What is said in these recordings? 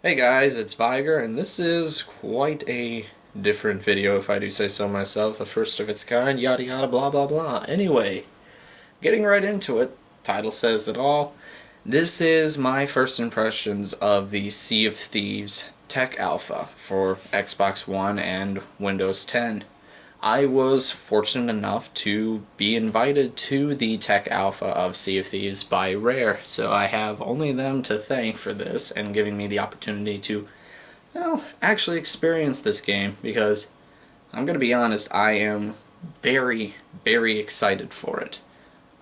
Hey guys, it's Viger, and this is quite a different video if I do say so myself, the first of its kind, yada yada blah blah blah. Anyway, getting right into it, title says it all. This is my first impressions of the Sea of Thieves Tech Alpha for Xbox One and Windows 10. I was fortunate enough to be invited to the tech alpha of Sea of Thieves by Rare, so I have only them to thank for this and giving me the opportunity to, well, actually experience this game, because I'm going to be honest, I am very, very excited for it.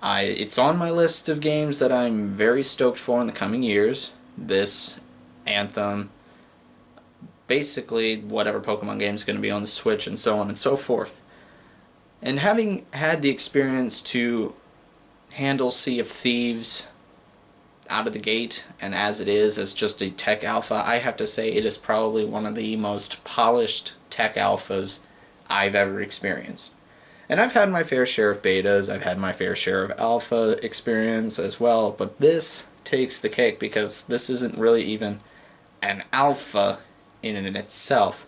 It's on my list of games that I'm very stoked for in the coming years. This, Anthem, basically whatever Pokemon game is going to be on the Switch, and so on and so forth. And having had the experience to handle Sea of Thieves out of the gate, and as it is, as just a tech alpha, I have to say it is probably one of the most polished tech alphas I've ever experienced. And I've had my fair share of betas, I've had my fair share of alpha experience as well, but this takes the cake because this isn't really even an alpha in and itself.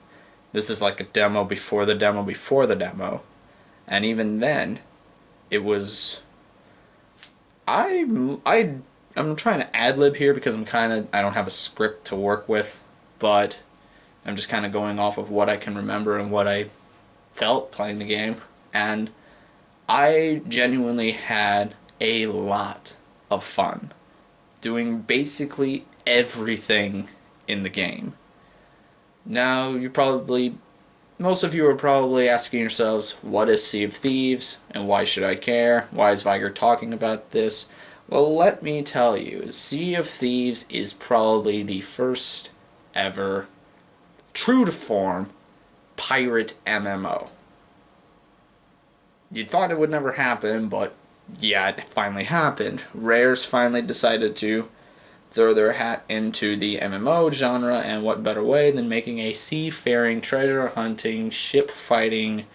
This is like a demo before the demo before the demo. And even then, it was... I'm trying to ad-lib here because I don't have a script to work with, but I'm just kind of going off of what I can remember and what I felt playing the game. And I genuinely had a lot of fun doing basically everything in the game. Now, most of you are probably asking yourselves, what is Sea of Thieves, and why should I care? Why is Viger talking about this? Well, let me tell you, Sea of Thieves is probably the first ever true to form pirate MMO. You thought it would never happen, but yeah, it finally happened. Rare's finally decided to throw their hat into the MMO genre, and what better way than making a seafaring, treasure hunting, ship fighting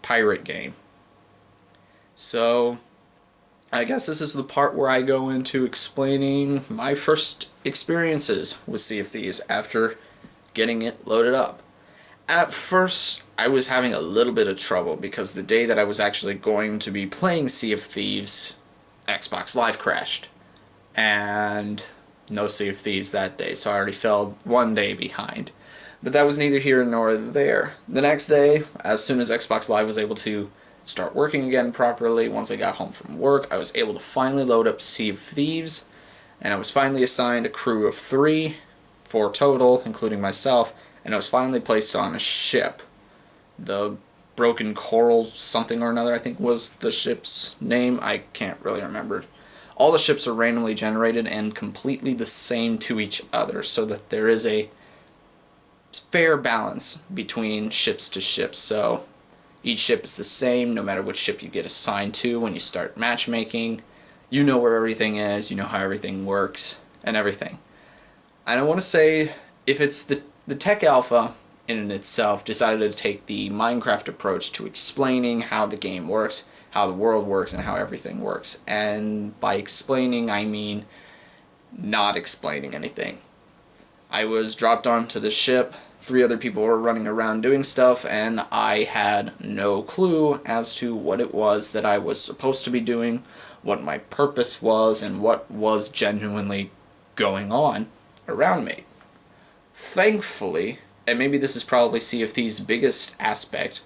pirate game. So, I guess this is the part where I go into explaining my first experiences with Sea of Thieves after getting it loaded up. At first, I was having a little bit of trouble because the day that I was actually going to be playing Sea of Thieves, Xbox Live crashed. And no Sea of Thieves that day, so I already fell one day behind. But that was neither here nor there. The next day, as soon as Xbox Live was able to start working again properly, once I got home from work, I was able to finally load up Sea of Thieves, and I was finally assigned a crew of 3, 4 total, including myself, and I was finally placed on a ship. The Broken Coral something or another, I think was the ship's name. I can't really remember. All the ships are randomly generated and completely the same to each other, so that there is a fair balance between ships to ships. So each ship is the same no matter which ship you get assigned to when you start matchmaking. You know where everything is, you know how everything works, and everything. And I want to say, if it's the tech alpha in and itself decided to take the Minecraft approach to explaining how the game works, how the world works, and how everything works. And by explaining, I mean not explaining anything. I was dropped onto the ship, 3 other people were running around doing stuff, and I had no clue as to what it was that I was supposed to be doing, what my purpose was, and what was genuinely going on around me. Thankfully, and maybe this is probably Sea of Thieves' biggest aspect,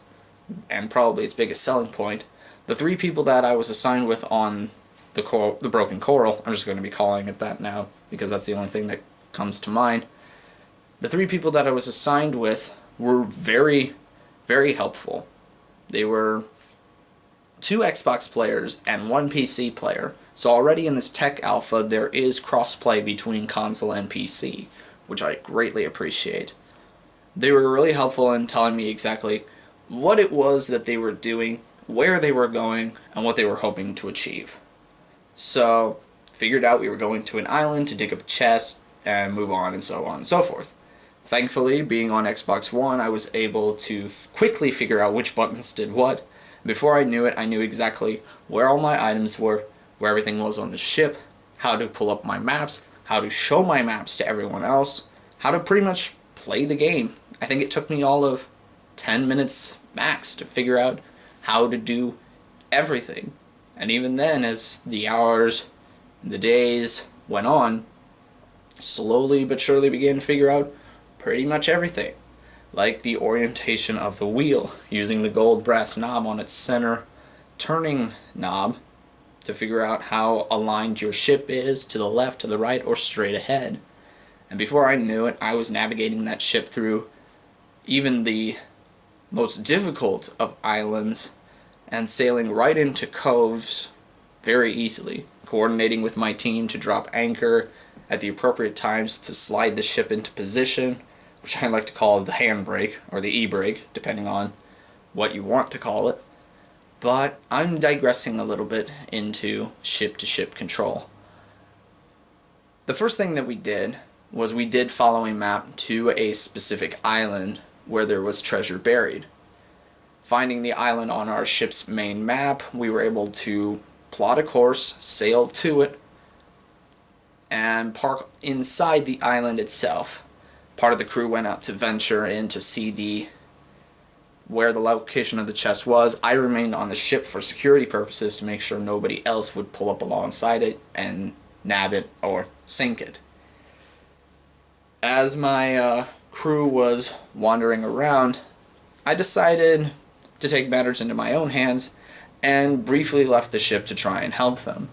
and probably its biggest selling point, the 3 people that I was assigned with on the Broken Coral, I'm just going to be calling it that now because that's the only thing that comes to mind. The 3 people that I was assigned with were very, very helpful. They were 2 Xbox players and 1 PC player, so already in this tech alpha there is crossplay between console and PC, which I greatly appreciate. They were really helpful in telling me exactly what it was that they were doing, where they were going, and what they were hoping to achieve. So, figured out we were going to an island to dig up a chest and move on and so on and so forth. Thankfully, being on Xbox One, I was able to quickly figure out which buttons did what. Before I knew it, I knew exactly where all my items were, where everything was on the ship, how to pull up my maps, how to show my maps to everyone else, how to pretty much play the game. I think it took me all of 10 minutes max to figure out how to do everything. And even then, as the hours, the days went on, slowly but surely began to figure out pretty much everything. Like the orientation of the wheel, using the gold brass knob on its center turning knob to figure out how aligned your ship is, to the left, to the right, or straight ahead. And before I knew it, I was navigating that ship through even the most difficult of islands and sailing right into coves very easily, coordinating with my team to drop anchor at the appropriate times to slide the ship into position, which I like to call the handbrake or the e-brake, depending on what you want to call it. But I'm digressing a little bit into ship-to-ship control. The first thing that we did was we did follow a map to a specific island where there was treasure buried. Finding the island on our ship's main map, we were able to plot a course, sail to it, and park inside the island itself. Part of the crew went out to venture in to see where the location of the chest was. I remained on the ship for security purposes to make sure nobody else would pull up alongside it and nab it or sink it. As my crew was wandering around, I decided to take matters into my own hands and briefly left the ship to try and help them.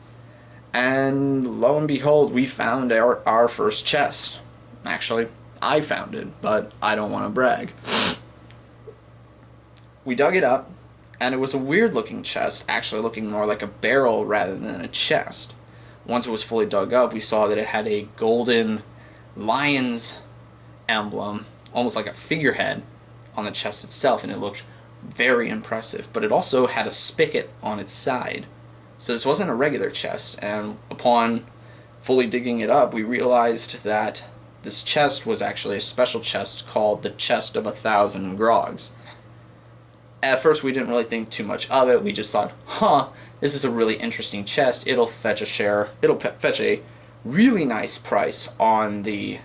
And lo and behold, we found our first chest. Actually, I found it, but I don't want to brag. We dug it up, and it was a weird looking chest, actually looking more like a barrel rather than a chest. Once it was fully dug up, we saw that it had a golden lion's emblem, almost like a figurehead, on the chest itself, and it looked very impressive. But it also had a spigot on its side. So this wasn't a regular chest, and upon fully digging it up, we realized that this chest was actually a special chest called the Chest of 1,000 Grogs. At first we didn't really think too much of it. We just thought, this is a really interesting chest. It'll fetch a really nice price on the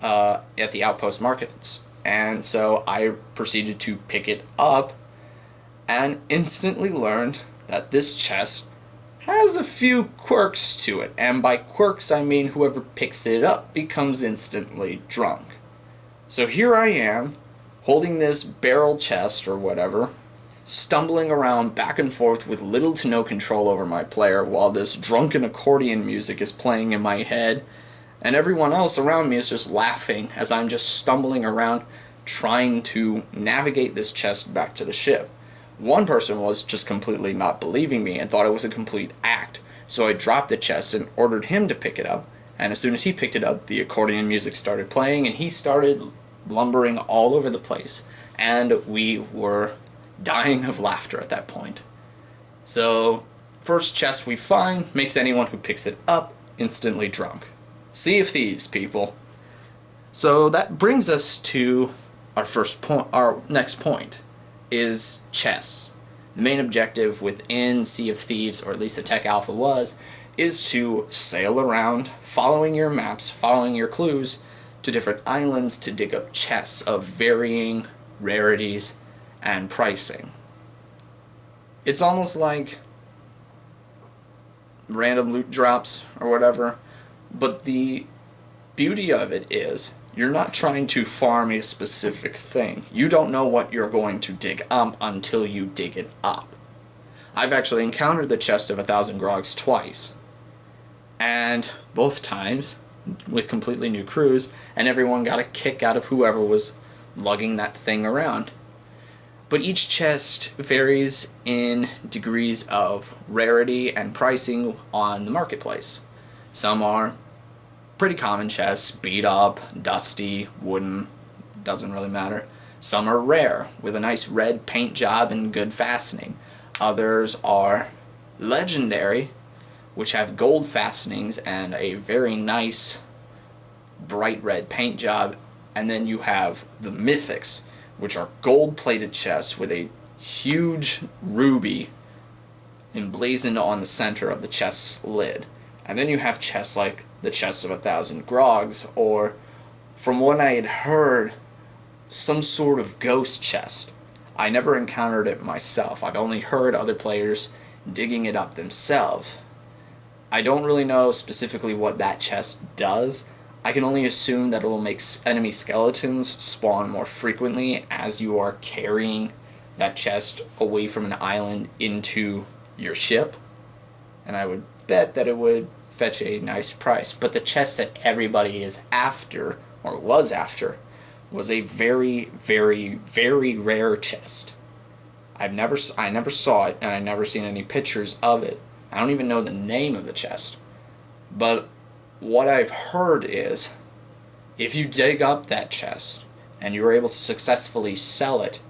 at the outpost markets. And so I proceeded to pick it up and instantly learned that this chest has a few quirks to it. And by quirks I mean whoever picks it up becomes instantly drunk. So here I am, holding this barrel chest or whatever, stumbling around back and forth with little to no control over my player while this drunken accordion music is playing in my head, and everyone else around me is just laughing as I'm just stumbling around trying to navigate this chest back to the ship. One person was just completely not believing me and thought it was a complete act, so I dropped the chest and ordered him to pick it up, and as soon as he picked it up, the accordion music started playing and he started lumbering all over the place, and we were dying of laughter at that point. So, first chest we find makes anyone who picks it up instantly drunk. Sea of Thieves, people. So that brings us to our first point. Our next point is chests. The main objective within Sea of Thieves, or at least the tech alpha was, is to sail around, following your maps, following your clues, to different islands to dig up chests of varying rarities and pricing. It's almost like random loot drops or whatever, but the beauty of it is you're not trying to farm a specific thing. You don't know what you're going to dig up until you dig it up. I've actually encountered the Chest of 1,000 Grogs twice, and both times with completely new crews, and everyone got a kick out of whoever was lugging that thing around. But each chest varies in degrees of rarity and pricing on the marketplace. Some are pretty common chests, beat up, dusty, wooden, doesn't really matter. Some are rare, with a nice red paint job and good fastening. Others are legendary, which have gold fastenings and a very nice bright red paint job. And then you have the mythics, which are gold-plated chests with a huge ruby emblazoned on the center of the chest's lid. And then you have chests like the Chest of 1,000 Grogs, or from what I had heard, some sort of ghost chest. I never encountered it myself. I've only heard other players digging it up themselves. I don't really know specifically what that chest does. I can only assume that it will make enemy skeletons spawn more frequently as you are carrying that chest away from an island into your ship. And I would bet that it would fetch a nice price. But the chest that everybody is after, or was after, was a very, very, very rare chest. I never saw it, and I never seen any pictures of it. I don't even know the name of the chest. But what I've heard is, if you dig up that chest and you're able to successfully sell it,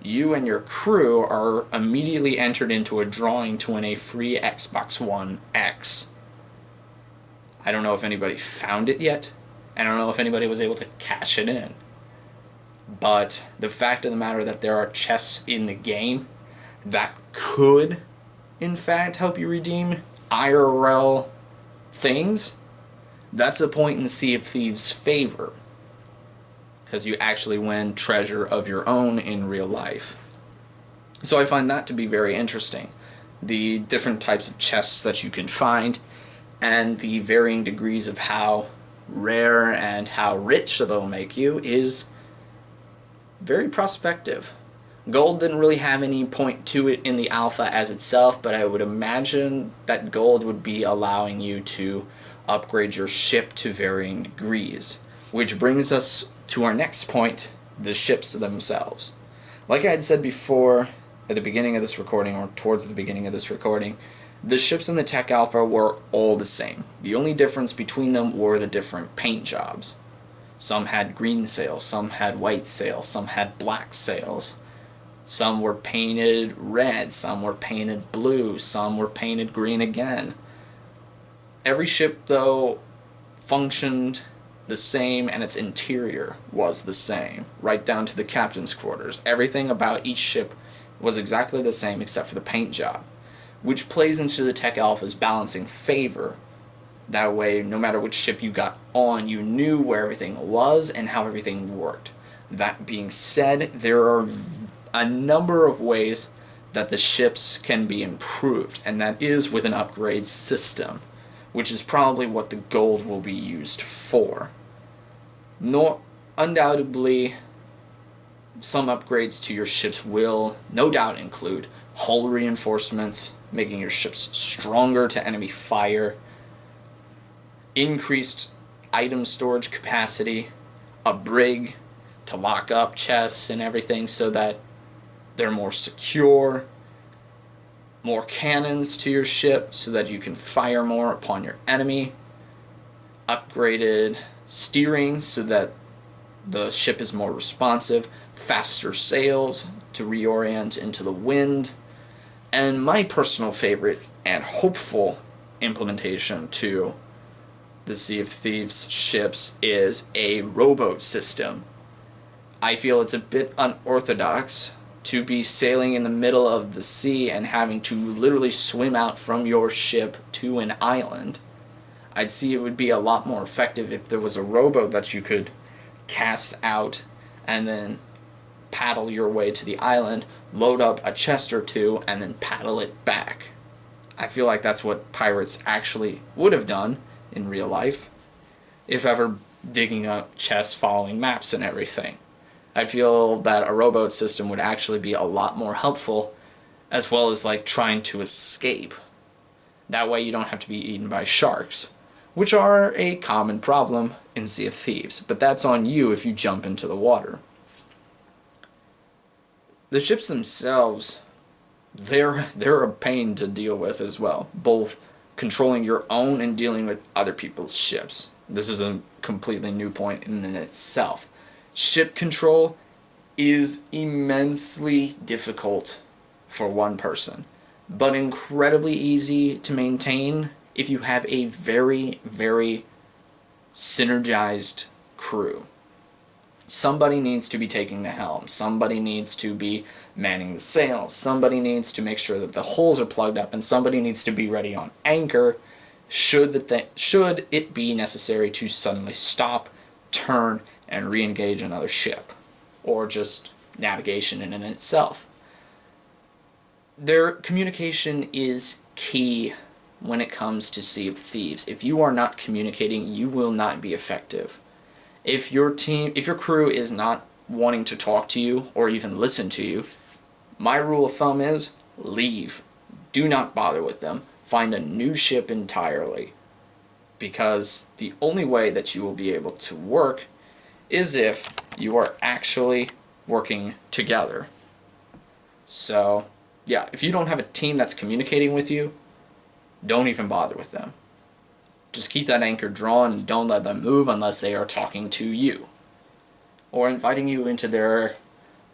you and your crew are immediately entered into a drawing to win a free Xbox One X. I don't know if anybody found it yet. I don't know if anybody was able to cash it in. But the fact of the matter that there are chests in the game that could, in fact, help you redeem IRL things, that's a point in Sea of Thieves' favor. Because you actually win treasure of your own in real life. So I find that to be very interesting. The different types of chests that you can find, and the varying degrees of how rare and how rich they'll make you is very prospective. Gold didn't really have any point to it in the alpha as itself, but I would imagine that gold would be allowing you to upgrade your ship to varying degrees. Which brings us to our next point, the ships themselves. Like I had said before at the beginning of this recording, or towards the beginning of this recording, the ships in the Tech Alpha were all the same. The only difference between them were the different paint jobs. Some had green sails, some had white sails, some had black sails. Some were painted red, some were painted blue, some were painted green again. Every ship, though, functioned the same, and its interior was the same, right down to the captain's quarters. Everything about each ship was exactly the same except for the paint job, which plays into the Tech Alpha's balancing favor. That way, no matter which ship you got on, you knew where everything was and how everything worked. That being said, there are a number of ways that the ships can be improved, and that is with an upgrade system, which is probably what the gold will be used for. Undoubtedly, some upgrades to your ships will no doubt include hull reinforcements, making your ships stronger to enemy fire, increased item storage capacity, a brig to lock up chests and everything so that they're more secure, more cannons to your ship so that you can fire more upon your enemy, upgraded steering so that the ship is more responsive, faster sails to reorient into the wind, and my personal favorite and hopeful implementation to the Sea of Thieves ships is a rowboat system. I feel it's a bit unorthodox to be sailing in the middle of the sea and having to literally swim out from your ship to an island. I'd see it would be a lot more effective if there was a rowboat that you could cast out and then paddle your way to the island, load up a chest or two, and then paddle it back. I feel like that's what pirates actually would have done in real life, if ever digging up chests following maps and everything. I feel that a rowboat system would actually be a lot more helpful, as well as like trying to escape. That way you don't have to be eaten by sharks, which are a common problem in Sea of Thieves, but that's on you if you jump into the water. The ships themselves, they're a pain to deal with as well, both controlling your own and dealing with other people's ships. This is a completely new point in itself. Ship control is immensely difficult for one person, but incredibly easy to maintain if you have a very, very synergized crew. Somebody needs to be taking the helm, somebody needs to be manning the sails, somebody needs to make sure that the holes are plugged up, and somebody needs to be ready on anchor should it be necessary to suddenly stop, turn, and re-engage another ship, or just navigation in and itself. Their communication is key when it comes to Sea of Thieves. If you are not communicating, you will not be effective. If your crew is not wanting to talk to you or even listen to you, my rule of thumb is leave. Do not bother with them. Find a new ship entirely. Because the only way that you will be able to work is if you are actually working together. So, yeah, if you don't have a team that's communicating with you, don't even bother with them. Just keep that anchor drawn and don't let them move unless they are talking to you, or inviting you into their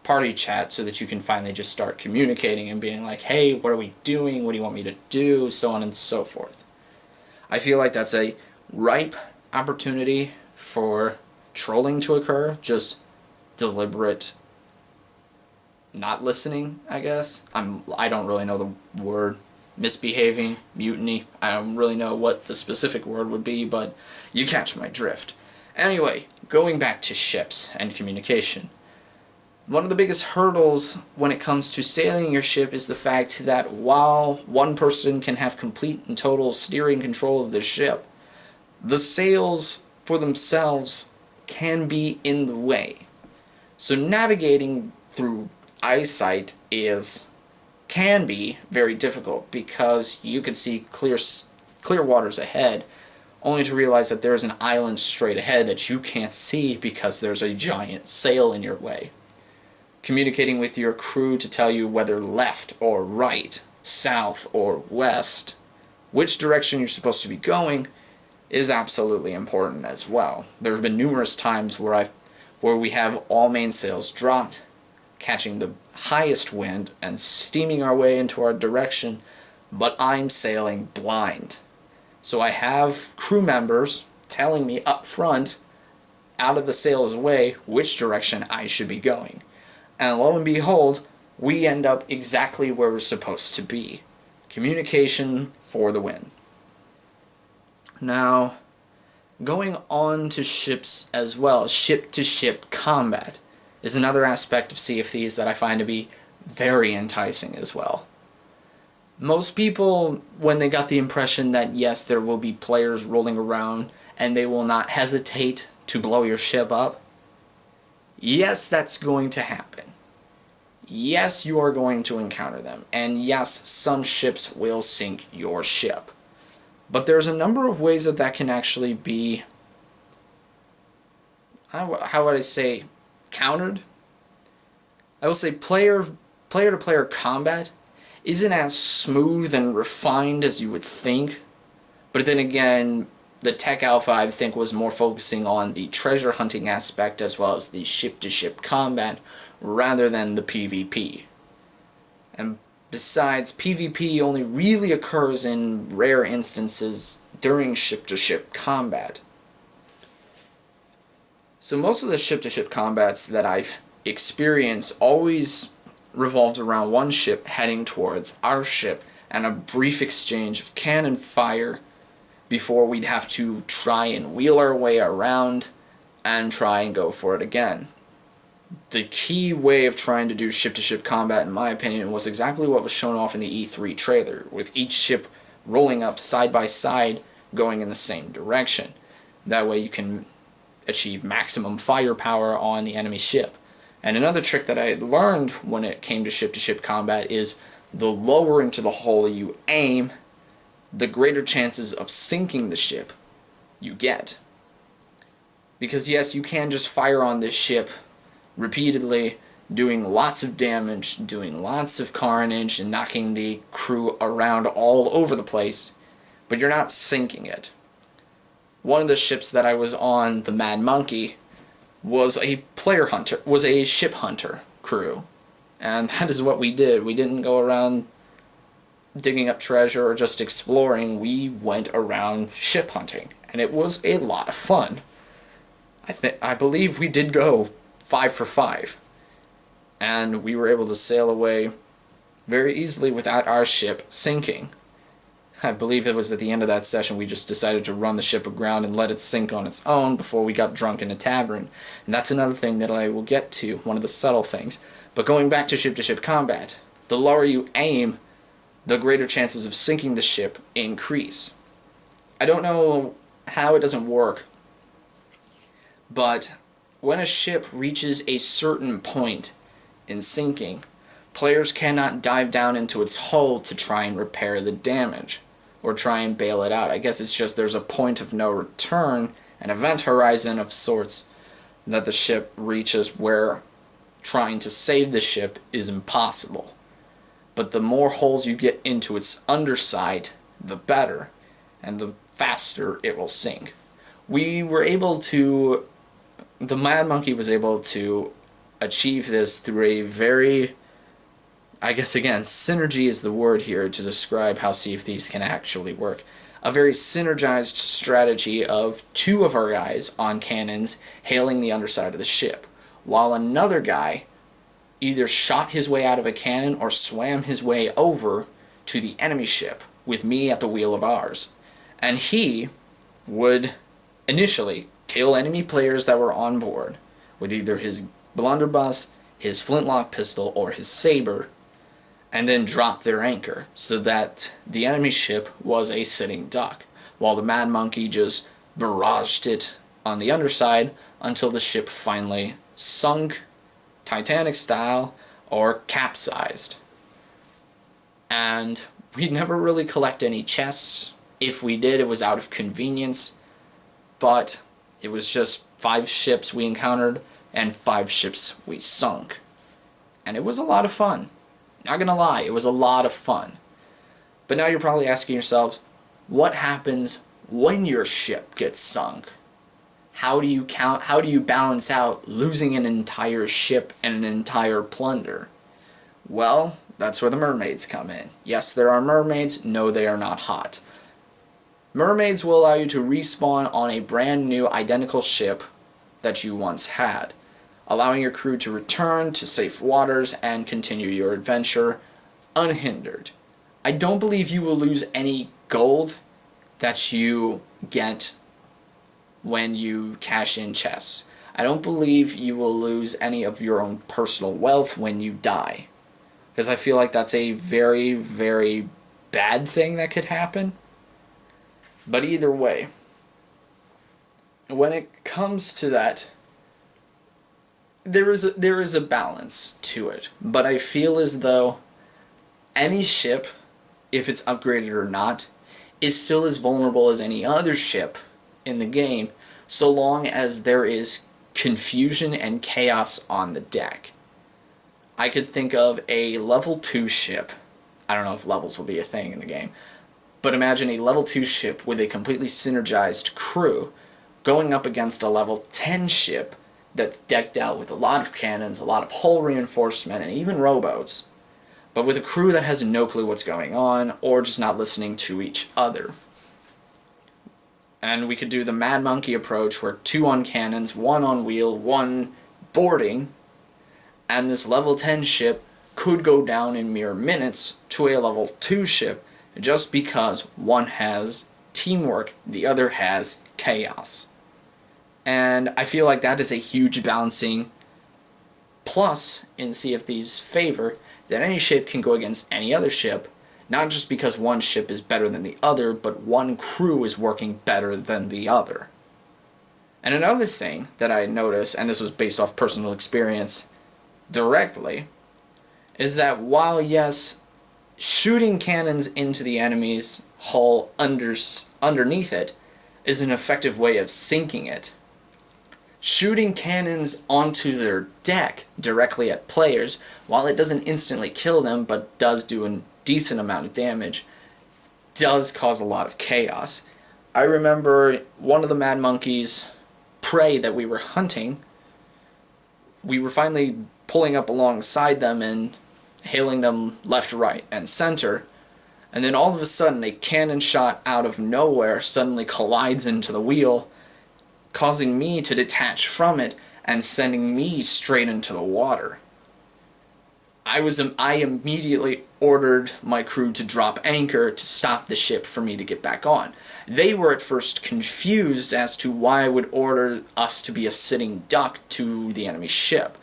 party chat so that you can finally just start communicating and being like, hey, what are we doing? What do you want me to do? So on and so forth. I feel like that's a ripe opportunity for trolling to occur, just deliberate not listening, I guess. I don't really know the word. Misbehaving, mutiny, I don't really know what the specific word would be, but you catch my drift. Anyway, going back to ships and communication. One of the biggest hurdles when it comes to sailing your ship is the fact that while one person can have complete and total steering control of the ship, the sails for themselves can be in the way. So navigating through eyesight can be very difficult because you can see clear waters ahead, only to realize that there's an island straight ahead that you can't see because there's a giant sail in your way. Communicating with your crew to tell you whether left or right, south or west, which direction you're supposed to be going, is absolutely important as well. There have been numerous times where we have all mainsails dropped, catching the highest wind and steaming our way into our direction, but I'm sailing blind. So I have crew members telling me up front, out of the sail's way, which direction I should be going. And lo and behold, we end up exactly where we're supposed to be. Communication for the win. Now, going on to ships as well, ship-to-ship combat is another aspect of Sea of Thieves that I find to be very enticing as well. Most people, when they got the impression that yes, there will be players rolling around and they will not hesitate to blow your ship up, yes, that's going to happen. Yes, you are going to encounter them, and yes, some ships will sink your ship. But there's a number of ways that can actually be, how would I say, countered. I will say player-to-player combat isn't as smooth and refined as you would think, but then again, the Tech Alpha I think was more focusing on the treasure hunting aspect as well as the ship-to-ship combat rather than the PvP. And besides, PvP only really occurs in rare instances during ship-to-ship combat. So most of the ship-to-ship combats that I've experienced always revolved around one ship heading towards our ship and a brief exchange of cannon fire before we'd have to try and wheel our way around and try and go for it again. The key way of trying to do ship-to-ship combat, in my opinion, was exactly what was shown off in the E3 trailer, with each ship rolling up side by side going in the same direction. That way you can achieve maximum firepower on the enemy ship. And another trick that I had learned when it came to ship combat is the lower into the hole you aim, the greater chances of sinking the ship you get. Because yes, you can just fire on this ship repeatedly, doing lots of damage, doing lots of carnage, and knocking the crew around all over the place, but you're not sinking it. One of the ships that I was on, the Mad Monkey, was a ship hunter crew. And that is what we did. We didn't go around digging up treasure or just exploring. We went around ship hunting. And it was a lot of fun. I believe we did go 5 for 5. And we were able to sail away very easily without our ship sinking. I believe it was at the end of that session we just decided to run the ship aground and let it sink on its own before we got drunk in a tavern. And that's another thing that I will get to, one of the subtle things. But going back to ship combat, the lower you aim, the greater chances of sinking the ship increase. I don't know how it doesn't work, but when a ship reaches a certain point in sinking, players cannot dive down into its hull to try and repair the damage or try and bail it out. I guess it's just there's a point of no return, an event horizon of sorts, that the ship reaches where trying to save the ship is impossible. But the more holes you get into its underside, the better, and the faster it will sink. We were able to, the Mad Monkey was able to achieve this through a very, I guess again, synergy is the word here to describe how Sea of Thieves can actually work. A very synergized strategy of two of our guys on cannons hailing the underside of the ship, while another guy either shot his way out of a cannon or swam his way over to the enemy ship with me at the wheel of ours. And he would initially kill enemy players that were on board with either his blunderbuss, his flintlock pistol, or his saber, and then drop their anchor so that the enemy ship was a sitting duck, while the Mad Monkey just barraged it on the underside until the ship finally sunk, Titanic style, or capsized. And we'd never really collect any chests. If we did, it was out of convenience, but it was just 5 ships we encountered and 5 ships we sunk. And it was a lot of fun. Not gonna lie, it was a lot of fun. But now you're probably asking yourselves, what happens when your ship gets sunk? How do you balance out losing an entire ship and an entire plunder? Well, that's where the mermaids come in. Yes, there are mermaids. No, they are not hot. Mermaids will allow you to respawn on a brand new identical ship that you once had, allowing your crew to return to safe waters and continue your adventure unhindered. I don't believe you will lose any gold that you get when you cash in chests. I don't believe you will lose any of your own personal wealth when you die, because I feel like that's a very, very bad thing that could happen. But either way, when it comes to that, there is a balance to it, but I feel as though any ship, if it's upgraded or not, is still as vulnerable as any other ship in the game, so long as there is confusion and chaos on the deck. I could think of a level 2 ship. I don't know if levels will be a thing in the game, but imagine a level 2 ship with a completely synergized crew going up against a level 10 ship that's decked out with a lot of cannons, a lot of hull reinforcement, and even rowboats, but with a crew that has no clue what's going on, or just not listening to each other. And we could do the Mad Monkey approach, where 2 on cannons, 1 on wheel, 1 boarding, and this level 10 ship could go down in mere minutes to a level 2 ship, just because one has teamwork, the other has chaos. And I feel like that is a huge balancing plus in Sea of Thieves' favor, that any ship can go against any other ship, not just because one ship is better than the other, but one crew is working better than the other. And another thing that I noticed, and this was based off personal experience directly, is that while, yes, shooting cannons into the enemy's hull underneath it is an effective way of sinking it, shooting cannons onto their deck directly at players, while it doesn't instantly kill them but does do a decent amount of damage, does cause a lot of chaos. I remember one of the Mad Monkey's prey that we were hunting, we were finally pulling up alongside them and hailing them left, right, and center, and then all of a sudden a cannon shot out of nowhere suddenly collides into the wheel, causing me to detach from it and sending me straight into the water. I immediately ordered my crew to drop anchor to stop the ship for me to get back on. They were at first confused as to why I would order us to be a sitting duck to the enemy ship.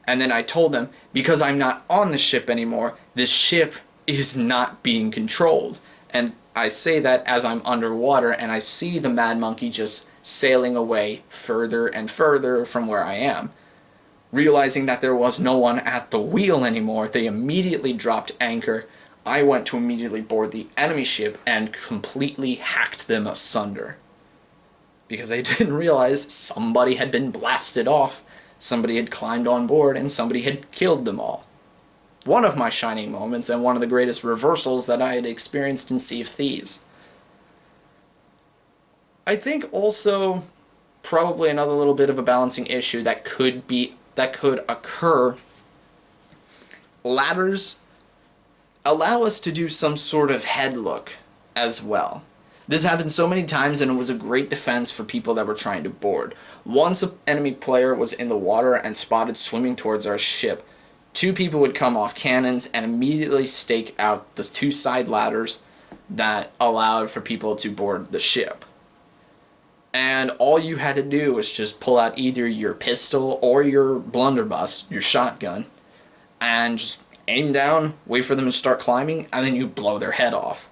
And then I told them, because I'm not on the ship anymore, this ship is not being controlled. And I say that as I'm underwater and I see the Mad Monkey just sailing away further and further from where I am. Realizing that there was no one at the wheel anymore, they immediately dropped anchor. I went to immediately board the enemy ship and completely hacked them asunder. Because they didn't realize somebody had been blasted off, somebody had climbed on board, and somebody had killed them all. One of my shining moments and one of the greatest reversals that I had experienced in Sea of Thieves. I think also probably another little bit of a balancing issue that could occur. Ladders allow us to do some sort of head look as well. This happened so many times and it was a great defense for people that were trying to board. Once an enemy player was in the water and spotted swimming towards our ship, 2 people would come off cannons and immediately stake out the 2 side ladders that allowed for people to board the ship. And all you had to do was just pull out either your pistol or your blunderbuss, your shotgun, and just aim down, wait for them to start climbing, and then you blow their head off.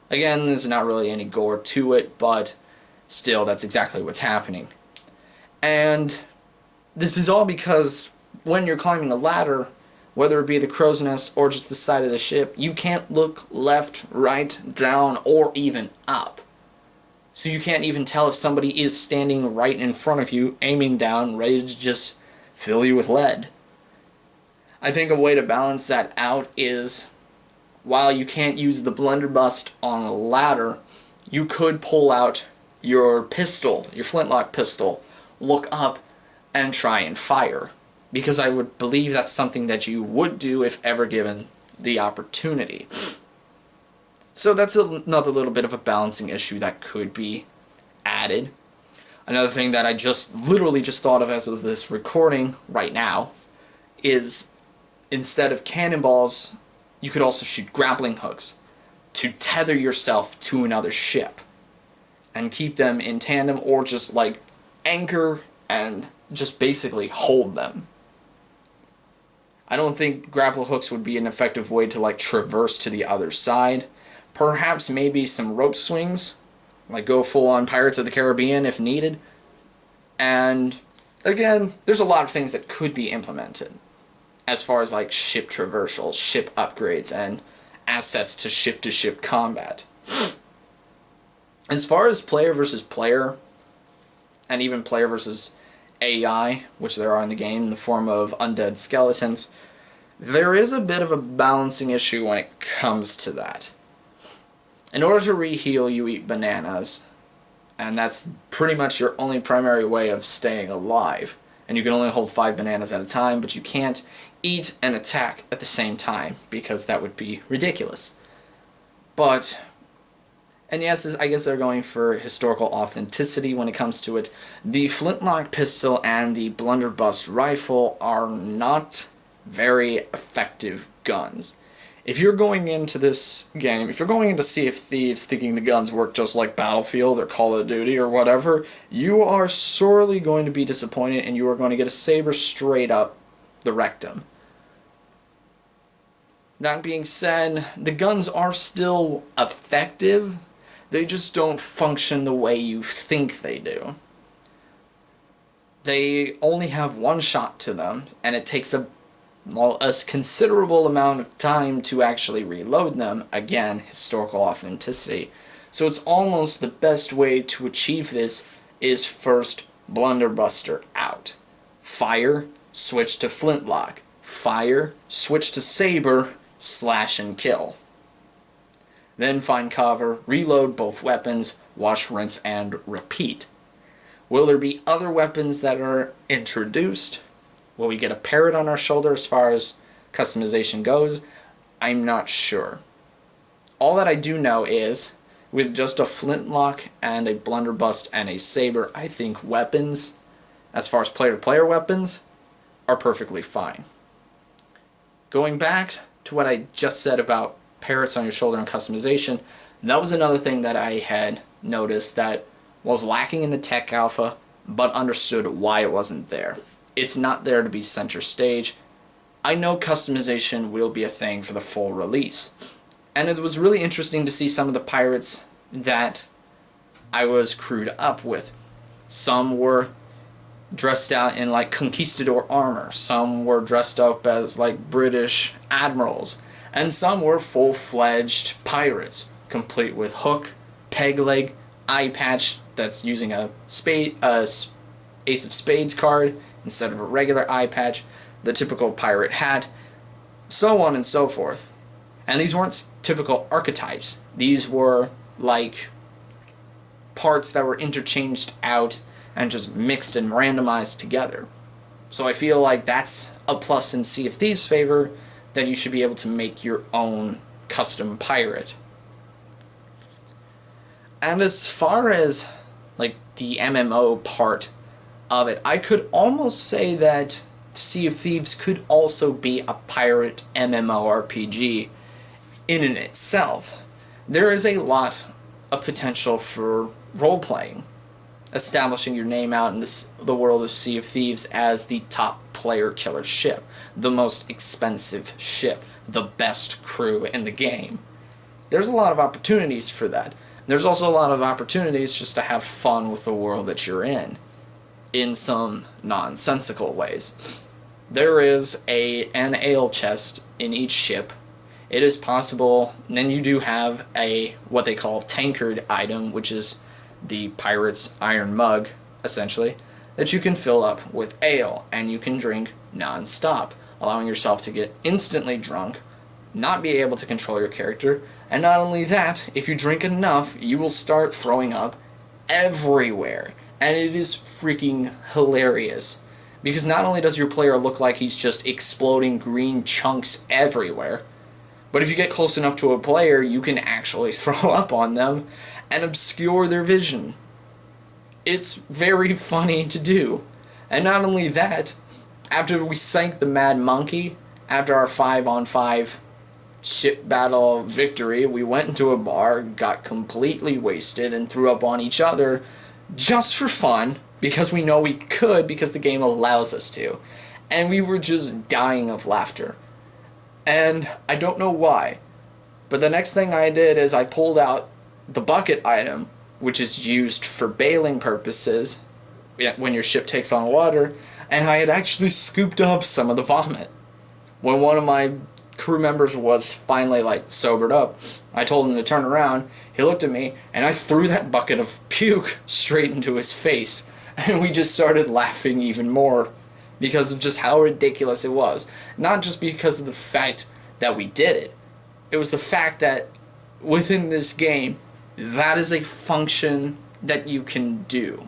Again, there's not really any gore to it, but still, that's exactly what's happening. And this is all because when you're climbing a ladder, whether it be the crow's nest or just the side of the ship, you can't look left, right, down, or even up. So you can't even tell if somebody is standing right in front of you, aiming down, ready to just fill you with lead. I think a way to balance that out is, while you can't use the blunderbuss on a ladder, you could pull out your pistol, your flintlock pistol, look up, and try and fire. Because I would believe that's something that you would do if ever given the opportunity. So that's another little bit of a balancing issue that could be added. Another thing that I literally just thought of as of this recording right now is, instead of cannonballs, you could also shoot grappling hooks to tether yourself to another ship and keep them in tandem, or just like anchor and just basically hold them. I don't think grapple hooks would be an effective way to like traverse to the other side. Perhaps maybe some rope swings, like go full on Pirates of the Caribbean if needed. And again, there's a lot of things that could be implemented as far as like ship traversals, ship upgrades, and assets to ship combat. As far as player versus player, and even player versus AI, which there are in the game in the form of undead skeletons, there is a bit of a balancing issue when it comes to that. In order to re-heal, you eat bananas, and that's pretty much your only primary way of staying alive. And you can only hold 5 bananas at a time, but you can't eat and attack at the same time, because that would be ridiculous. But, and yes, I guess they're going for historical authenticity when it comes to it. The flintlock pistol and the blunderbuss rifle are not very effective guns. If you're going into this game, if you're going into Sea of Thieves thinking the guns work just like Battlefield or Call of Duty or whatever, you are sorely going to be disappointed, and you are going to get a saber straight up the rectum. That being said, the guns are still effective, they just don't function the way you think they do. They only have one shot to them, and it takes a considerable amount of time to actually reload them. Again, historical authenticity. So it's almost the best way to achieve this is first blunderbuster out. Fire, switch to flintlock. Fire, switch to saber, slash and kill. Then find cover, reload both weapons, wash, rinse, and repeat. Will there be other weapons that are introduced? Will we get a parrot on our shoulder as far as customization goes? I'm not sure. All that I do know is, with just a flintlock and a blunderbuss and a saber, I think weapons, as far as player-to-player weapons, are perfectly fine. going back to what I just said about parrots on your shoulder and customization, that was another thing that I had noticed that was lacking in the tech alpha, but understood why it wasn't there. It's not there to be center stage. I know customization will be a thing for the full release. And it was really interesting to see some of the pirates that I was crewed up with. Some were dressed out in like conquistador armor, some were dressed up as like British admirals, and some were full-fledged pirates, complete with hook, peg leg, eye patch that's using a Ace of Spades card instead of a regular eye patch, the typical pirate hat, so on and so forth. And these weren't typical archetypes. These were like parts that were interchanged out and just mixed and randomized together. So I feel like that's a plus in Sea of Thieves' favor, that you should be able to make your own custom pirate. And as far as like the MMO part of it, I could almost say that Sea of Thieves could also be a pirate MMORPG in and itself. There is a lot of potential for role-playing, establishing your name out in the world of Sea of Thieves as the top player killer ship, the most expensive ship, the best crew in the game. There's a lot of opportunities for that. There's also a lot of opportunities just to have fun with the world that you're in some nonsensical ways. There is an ale chest in each ship. It is possible, and then you do have what they call tankard item, which is the pirate's iron mug, essentially, that you can fill up with ale, and you can drink non-stop, allowing yourself to get instantly drunk, not be able to control your character, and not only that, if you drink enough, you will start throwing up everywhere, and it is freaking hilarious, because not only does your player look like he's just exploding green chunks everywhere, but if you get close enough to a player, you can actually throw up on them and obscure their vision. It's very funny to do. And not only that, after we sank the Mad Monkey, after our 5-on-5 ship battle victory, we went into a bar, got completely wasted, and threw up on each other just for fun, because we know we could, because the game allows us to. And we were just dying of laughter. And I don't know why, but the next thing I did is I pulled out the bucket item, which is used for bailing purposes when your ship takes on water, and I had actually scooped up some of the vomit. When one of my crew members was finally like sobered up, I told him to turn around. He looked at me, and I threw that bucket of puke straight into his face, and we just started laughing even more because of just how ridiculous it was. Not just because of the fact that we did it. It was the fact that within this game, that is a function that you can do.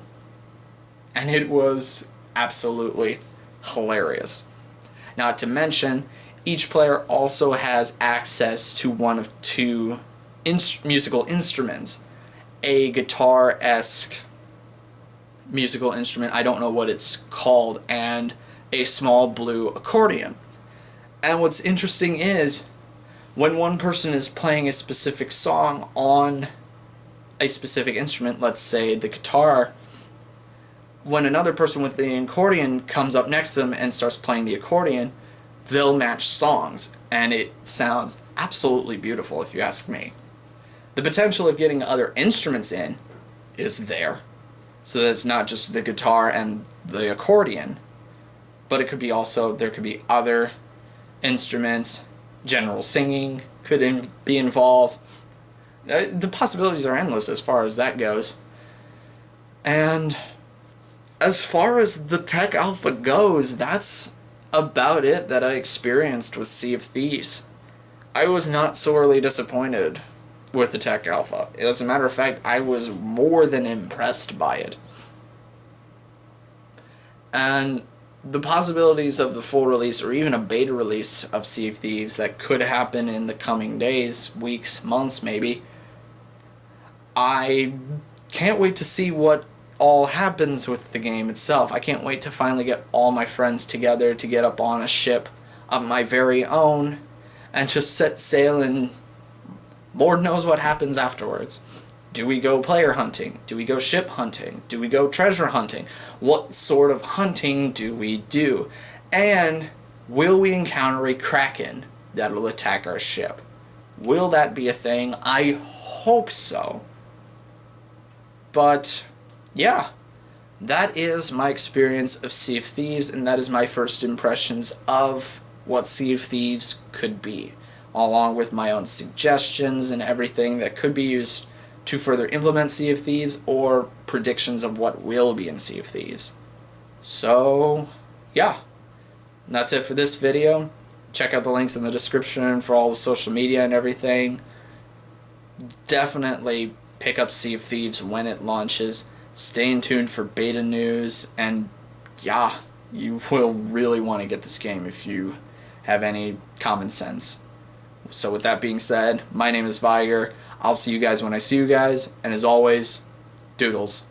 And it was absolutely hilarious. Not to mention, each player also has access to one of two musical instruments. A guitar-esque musical instrument, I don't know what it's called, and a small blue accordion. And what's interesting is, when one person is playing a specific song on a specific instrument, let's say the guitar, when another person with the accordion comes up next to them and starts playing the accordion, they'll match songs, and it sounds absolutely beautiful if you ask me. The potential of getting other instruments in is there, so that it's not just the guitar and the accordion, but it could be also, there could be other instruments, general singing could be involved. The possibilities are endless as far as that goes. And as far as the tech alpha goes, that's about it that I experienced with Sea of Thieves. I was not sorely disappointed with the tech alpha. As a matter of fact, I was more than impressed by it. And the possibilities of the full release, or even a beta release of Sea of Thieves that could happen in the coming days, weeks, months maybe, I can't wait to see what all happens with the game itself. I can't wait to finally get all my friends together to get up on a ship of my very own and just set sail, and Lord knows what happens afterwards. Do we go player hunting? Do we go ship hunting? Do we go treasure hunting? What sort of hunting do we do? And will we encounter a kraken that will attack our ship? Will that be a thing? I hope so. But yeah, that is my experience of Sea of Thieves, and that is my first impressions of what Sea of Thieves could be, along with my own suggestions and everything that could be used to further implement Sea of Thieves, or predictions of what will be in Sea of Thieves. So, yeah, that's it for this video. Check out the links in the description for all the social media and everything. Definitely pick up Sea of Thieves when it launches. Stay tuned for beta news, and yeah, you will really want to get this game if you have any common sense. So with that being said, my name is Viger. I'll see you guys when I see you guys, and as always, doodles.